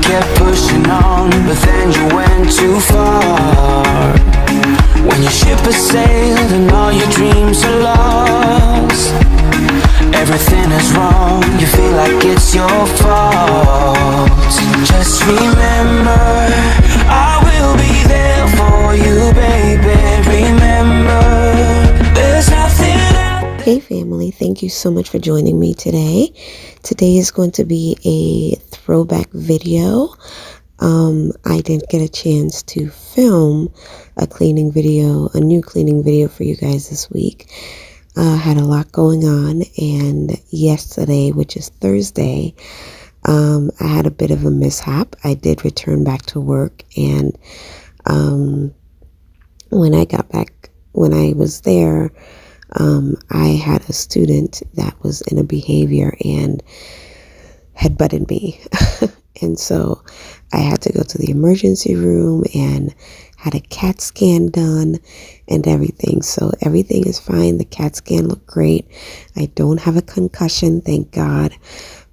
kept pushing on, but then you went too far. When your ship has sailed and all your dreams are lost, everything is wrong, you feel like it's your fault. Just remember, I will be there for you, baby. Remember, there's nothing else. Hey family, thank you so much for joining me today. Today is going to be a throwback video. I didn't get a chance to film a new cleaning video for you guys this week. Had a lot going on, and yesterday, which is Thursday, I had a bit of a mishap. I did return back to work, and when I was there, I had a student that was in a behavior and had butted me. And so I had to go to the emergency room and had a CAT scan done and everything. So everything is fine. The CAT scan looked great. I don't have a concussion, thank God.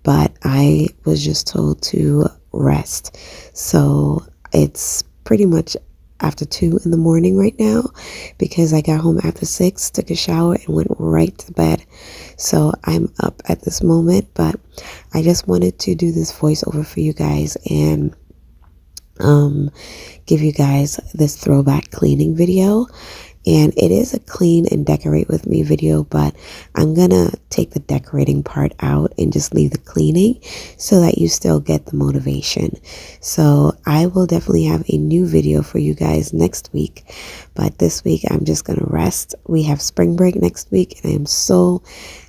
But I was just told to rest. So it's pretty much after 2 in the morning right now, because I got home after 6, took a shower, and went right to bed. So I'm up at this moment, but I just wanted to do this voiceover for you guys and give you guys this throwback cleaning video. And it is a clean and decorate with me video, but I'm gonna take the decorating part out and just leave the cleaning so that you still get the motivation. So I will definitely have a new video for you guys next week, but this week I'm just gonna rest. We have spring break next week, and I am so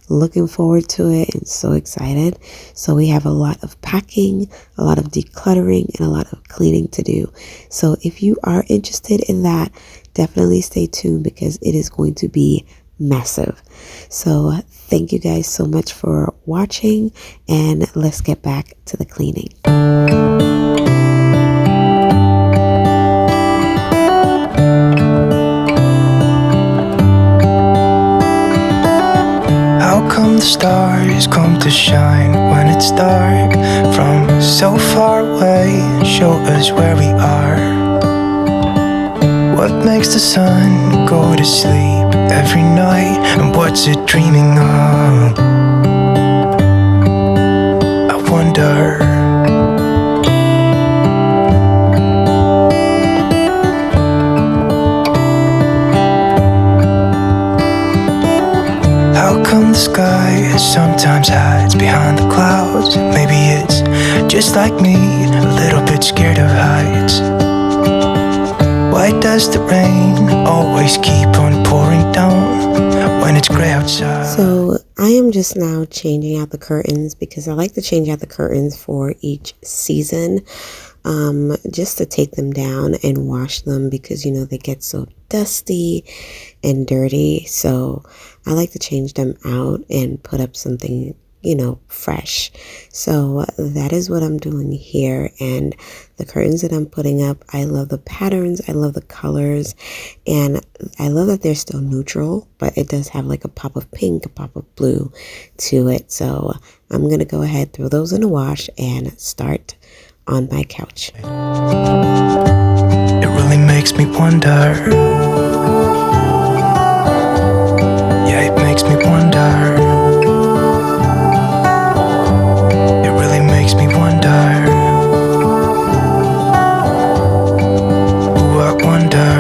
looking forward to it and so excited. So we have a lot of packing, a lot of decluttering, and a lot of cleaning to do. So if you are interested in that, definitely stay tuned, because it is going to be massive. So thank you guys so much for watching, and let's get back to the cleaning. The stars come to shine when it's dark from so far away, and show us where we are. What makes the sun go to sleep every night, and what's it dreaming of? I wonder. How come the sky sometimes hides behind the clouds? Maybe it's just like me, a little bit scared of heights. Why does the rain always keep on pouring down when it's gray outside? So I am just now changing out the curtains, because I like to change out the curtains for each season, just to take them down and wash them, because you know they get so dusty and dirty. So I like to change them out and put up something, you know, fresh. So that is what I'm doing here. And the curtains that I'm putting up, I love the patterns, I love the colors, and I love that they're still neutral, but it does have like a pop of pink, a pop of blue to it. So I'm gonna go ahead, throw those in the wash, and start on my couch. It really makes me wonder. Yeah, it makes me wonder. It really makes me wonder. Ooh, I wonder.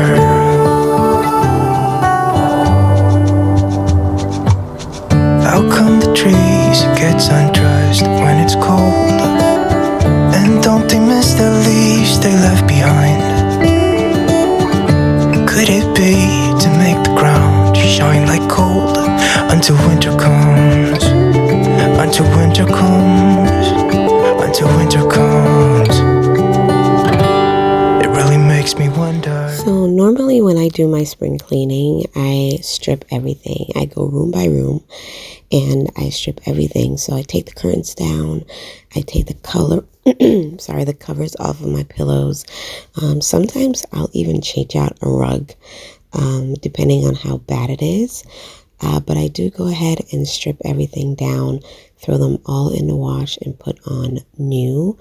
How come the trees get undressed when it's cold? And don't they miss the leaves they left behind? Could it be to make the ground shine like gold until winter comes? Until winter comes. Until winter comes. It really makes me wonder. So normally when I do my spring cleaning, I strip everything. I go room by room and I strip everything. So I take the curtains down, I take the the covers off of my pillows. Sometimes I'll even change out a rug, depending on how bad it is. But I do go ahead and strip everything down, throw them all in the wash, and put on new.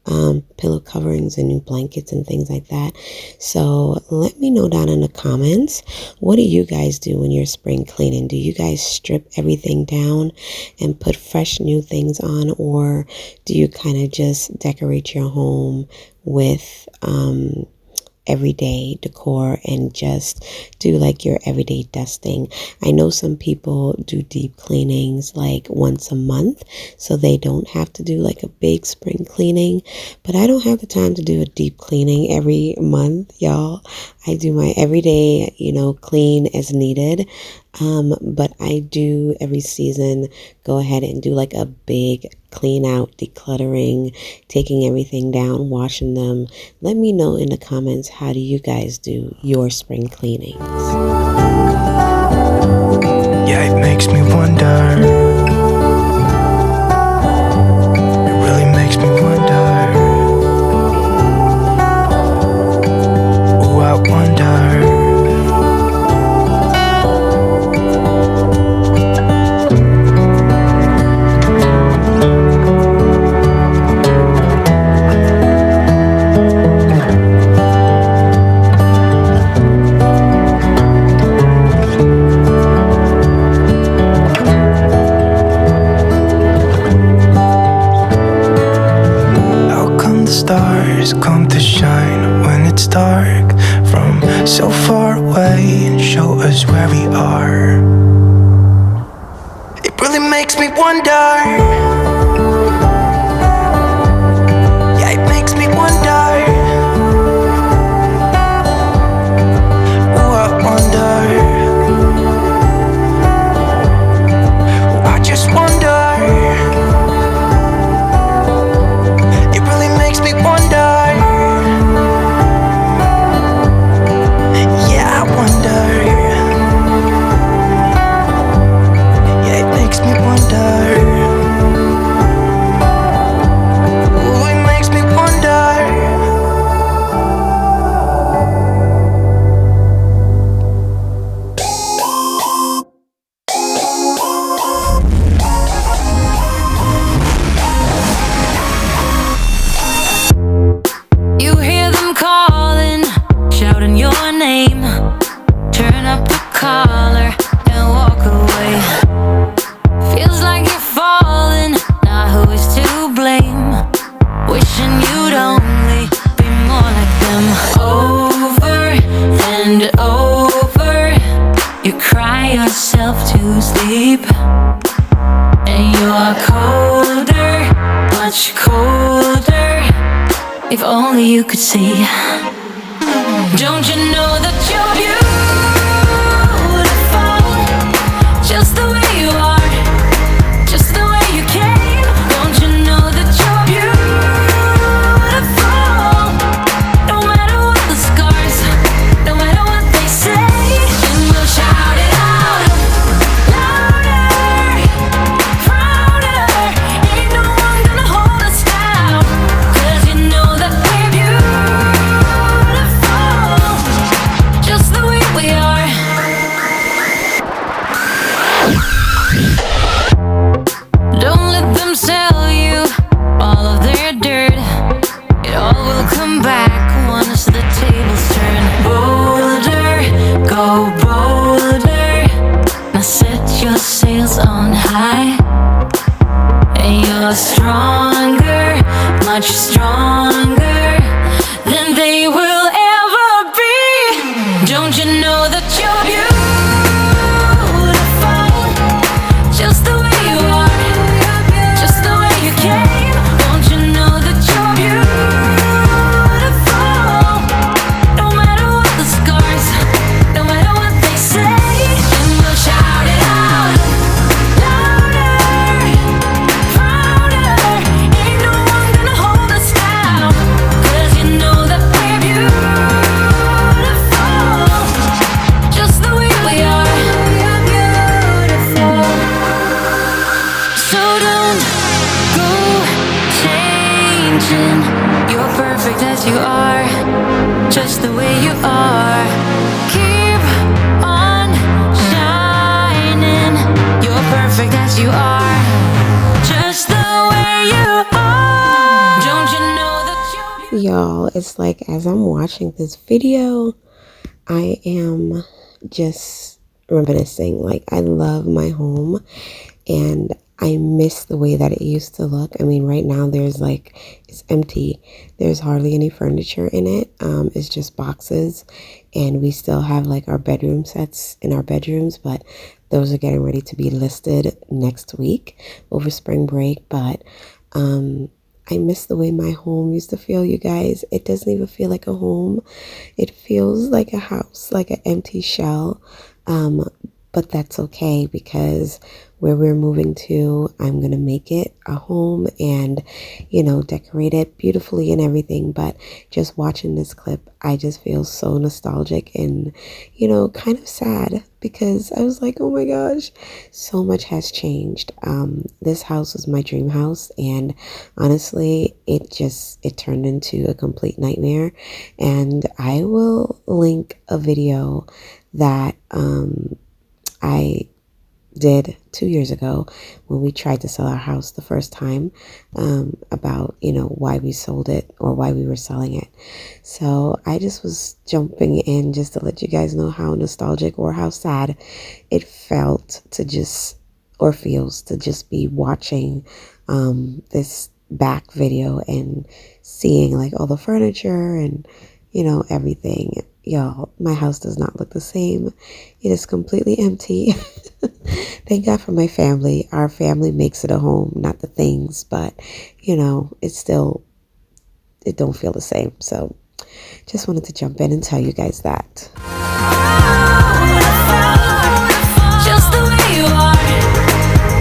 pillow coverings and new blankets and things like that. So let me know down in the comments, what do you guys do when you're spring cleaning? Do you guys strip everything down and put fresh new things on, or do you kind of just decorate your home with everyday decor and just do like your everyday dusting? I know some people do deep cleanings like once a month, so they don't have to do like a big spring cleaning, but I don't have the time to do a deep cleaning every month, y'all. I do my everyday, clean as needed. But I do every season go ahead and do like a big clean out, decluttering, taking everything down, washing them. Let me know in the comments, how do you guys do your spring cleanings? Yeah, it makes me wonder. It really makes me wonder. Ooh, I wonder. Stars come to shine when it's dark from so far away and show us where we are. It really makes me wonder. Yeah, it makes me wonder. Ooh, I wonder. Ooh, I just wonder. To sleep, and you're colder, much colder. If only you could see. Don't you know that you're beautiful, just the way you are, just the way you came. Don't you know that you're beautiful, no matter what the scars, no matter what they say, and we'll shout it out. Sails on high, and you're stronger, much stronger than they will ever be. Don't you know that you're beautiful, just the way you are, just the way you came. Don't you know that you're beautiful, no matter what the scars, no matter what they say, and we'll shout it out. You're perfect as you are, just the way you are. Keep on shining. You're perfect as you are, just the way you are. Don't you know? Y'all, it's like as I'm watching this video, I am just reminiscing. Like, I love my home and I miss the way that it used to look. I mean, right now there's like, it's empty. There's hardly any furniture in it. It's just boxes, and we still have like our bedroom sets in our bedrooms, but those are getting ready to be listed next week over spring break. But I miss the way my home used to feel, you guys. It doesn't even feel like a home. It feels like a house, like an empty shell. But that's okay, because where we're moving to, I'm going to make it a home and, you know, decorate it beautifully and everything. But just watching this clip, I just feel so nostalgic and, you know, kind of sad, because I was like, oh my gosh, so much has changed. This house was my dream house, and honestly, it turned into a complete nightmare. And I will link a video that I did 2 years ago when we tried to sell our house the first time, about, you know, why we sold it or why we were selling it. So I just was jumping in just to let you guys know how nostalgic or how sad it felt to just, or feels to just be watching this back video and seeing like all the furniture and, you know, everything. Y'all, my house does not look the same. It is completely empty. Thank God for my family. Our family makes it a home, not the things, but, you know, it don't feel the same. So just wanted to jump in and tell you guys that. Just the way you are,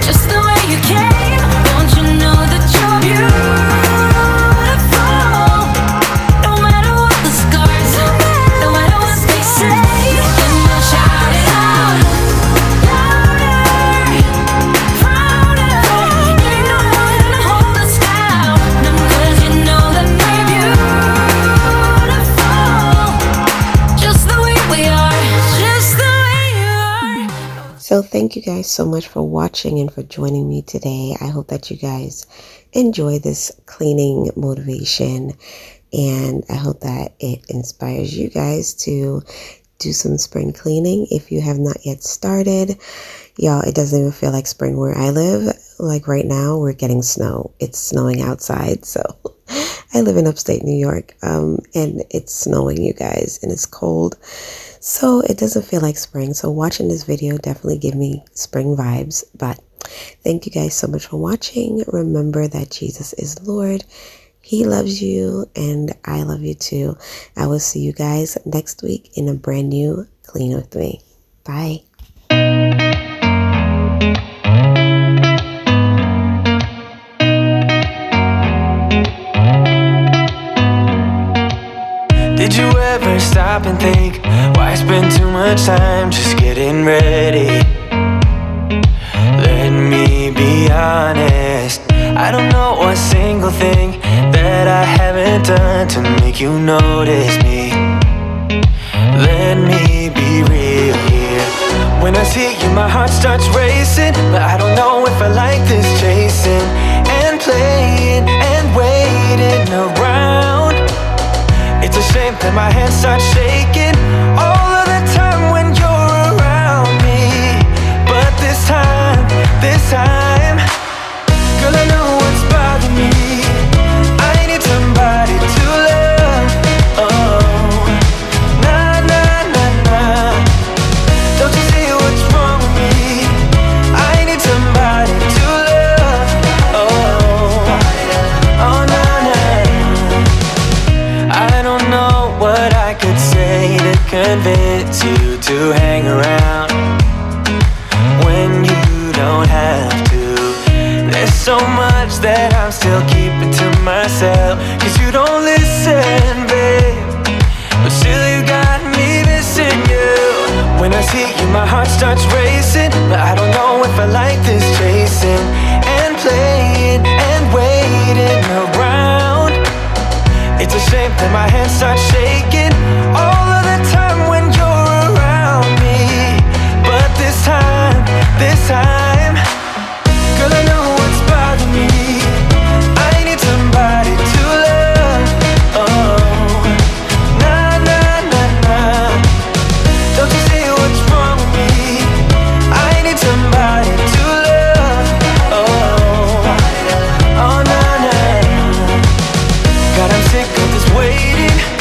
just the way you came. Don't you know that you're beautiful? No matter what the scars, no matter what they say, then you'll shout it out louder, prouder. Ain't no one to hold us down, 'cause you know that we're beautiful, just the way we are, just the way you are. So thank you guys so much for watching and for joining me today. I hope that you guys enjoy this cleaning motivation, and I hope that it inspires you guys to do some spring cleaning if you have not yet started. Y'all, it doesn't even feel like spring where I live. Like right now, we're getting snow. It's snowing outside, so I live in upstate New York, and it's snowing, you guys, and it's cold. So it doesn't feel like spring. So watching this video definitely give me spring vibes. But thank you guys so much for watching. Remember that Jesus is Lord. He loves you, and I love you too. I will see you guys next week in a brand new Clean With Me. Bye. Did you ever stop and think, why spend too much time just getting ready? Let me be honest, I don't know a single thing that I haven't done to make you notice me. Let me be real here. When I see you, my heart starts racing, but I don't know if I like this chasing and playing and waiting around. It's a shame that my hands start shaking all of the time when you're around me. But this time, girl, I know what's bothering me. I need somebody to love. Oh, nah, nah, nah, nah. Don't you see what's wrong with me? I need somebody to love. Oh, oh, nah, nah. I don't know what I could say to convince you to hang around when you don't have to. There's so much that I'm still keeping to myself, 'cause you don't listen, babe. But still you got me missing you. When I see you, my heart starts racing, but I don't know if I like this chasing and playing and waiting around. It's a shame that my hands start shaking all of the time when you're around me. But this time, girl, I know what's bothering me. I need somebody to love. Oh, waiting